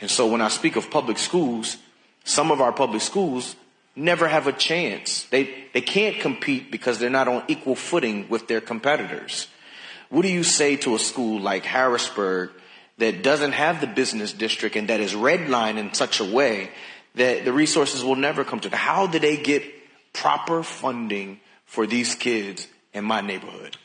And so when I speak of public schools, some of our public schools never have a chance. They can't compete because they're not on equal footing with their competitors. What do you say to a school like Harrisburg that doesn't have the business district and that is redlined in such a way that the resources will never come to them? How do they get proper funding for these kids in my neighborhood?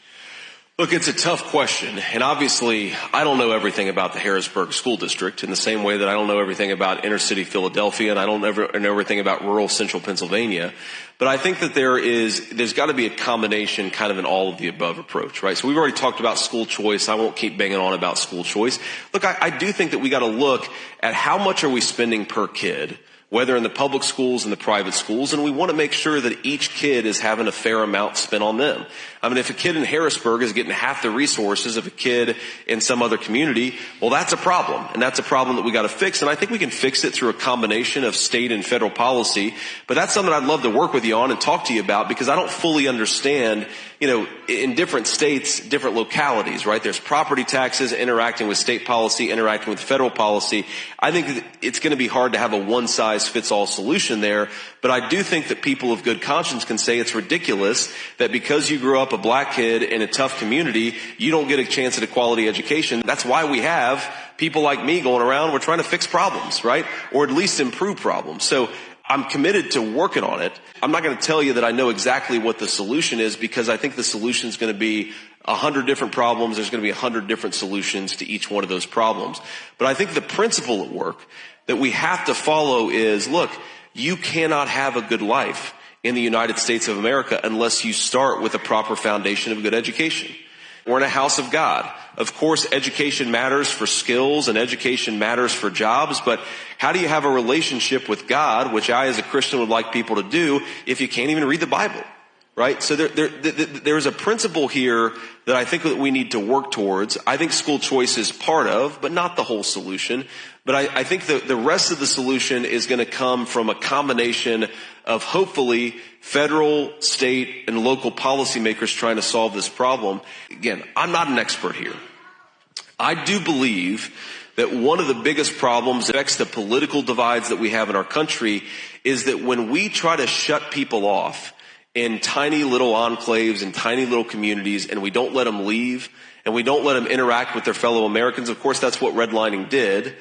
Look, it's a tough question, and obviously I don't know everything about the Harrisburg School District in the same way that I don't know everything about inner city Philadelphia, and I don't know everything about rural central Pennsylvania. But I think that there's got to be a combination kind of an all of the above approach, right? So we've already talked about school choice. I won't keep banging on about school choice. Look, I do think that we got to look at how much are we spending per kid, whether in the public schools and the private schools, and we want to make sure that each kid is having a fair amount spent on them. I mean, if a kid in Harrisburg is getting half the resources of a kid in some other community, well, that's a problem, and that's a problem that we got to fix, and I think we can fix it through a combination of state and federal policy, but that's something I'd love to work with you on and talk to you about, because I don't fully understand, in different states, different localities, right? There's property taxes interacting with state policy, interacting with federal policy. I think it's going to be hard to have a one-size-fits-all solution there, but I do think that people of good conscience can say it's ridiculous that because you grew up a black kid in a tough community, you don't get a chance at a quality education. That's why we have people like me going around. We're trying to fix problems, right? Or at least improve problems. So I'm committed to working on it. I'm not going to tell you that I know exactly what the solution is, because I think the solution is going to be 100 different problems. There's going to be 100 different solutions to each one of those problems. But I think the principle at work that we have to follow is, look, you cannot have a good life in the United States of America unless you start with a proper foundation of good education. We're in a house of God. Of course, education matters for skills and education matters for jobs, but how do you have a relationship with God, which I as a Christian would like people to do, if you can't even read the Bible, right? So there's a principle here that I think that we need to work towards. I think school choice is part of, but not the whole solution. But I think the rest of the solution is going to come from a combination of hopefully federal, state, and local policymakers trying to solve this problem. Again, I'm not an expert here. I do believe that one of the biggest problems that affects the political divides that we have in our country is that when we try to shut people off in tiny little enclaves and tiny little communities, and we don't let them leave, and we don't let them interact with their fellow Americans, of course that's what redlining did,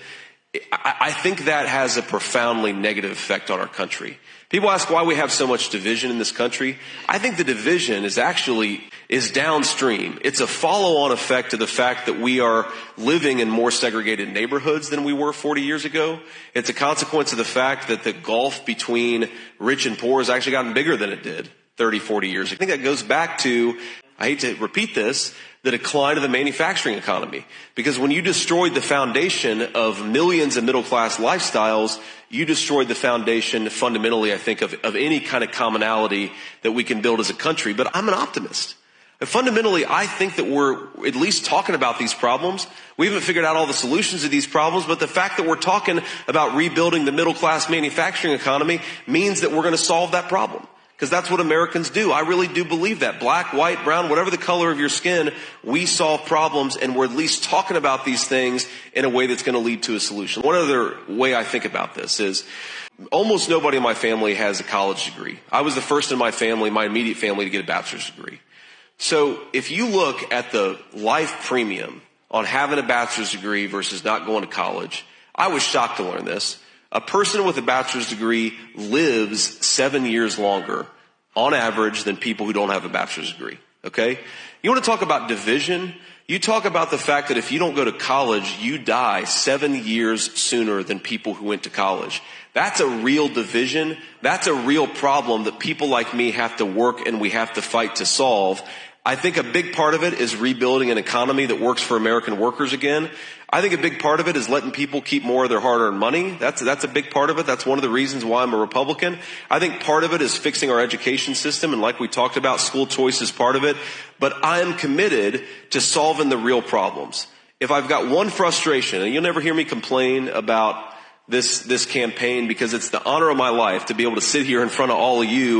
I think that has a profoundly negative effect on our country. People ask why we have so much division in this country. I think the division is downstream. It's a follow-on effect of the fact that we are living in more segregated neighborhoods than we were 40 years ago. It's a consequence of the fact that the gulf between rich and poor has actually gotten bigger than it did 30, 40 years ago. I think that goes back to, I hate to repeat this, the decline of the manufacturing economy. Because when you destroyed the foundation of millions of middle-class lifestyles, you destroyed the foundation fundamentally, I think, of any kind of commonality that we can build as a country. But I'm an optimist. And fundamentally, I think that we're at least talking about these problems. We haven't figured out all the solutions to these problems, but the fact that we're talking about rebuilding the middle-class manufacturing economy means that we're going to solve that problem. Because that's what Americans do. I really do believe that. Black, white, brown, whatever the color of your skin, we solve problems, and we're at least talking about these things in a way that's going to lead to a solution. One other way I think about this is almost nobody in my family has a college degree. I was the first in my family, my immediate family, to get a bachelor's degree. So if you look at the life premium on having a bachelor's degree versus not going to college, I was shocked to learn this. A person with a bachelor's degree lives 7 years longer on average than people who don't have a bachelor's degree. Okay? You want to talk about division? You talk about the fact that if you don't go to college, you die 7 years sooner than people who went to college. That's a real division. That's a real problem that people like me have to work and we have to fight to solve. I think a big part of it is rebuilding an economy that works for American workers again. I think a big part of it is letting people keep more of their hard-earned money. That's a big part of it. That's one of the reasons why I'm a Republican. I think part of it is fixing our education system, and like we talked about, school choice is part of it. But I am committed to solving the real problems. If I've got one frustration, and you'll never hear me complain about this campaign, because it's the honor of my life to be able to sit here in front of all of you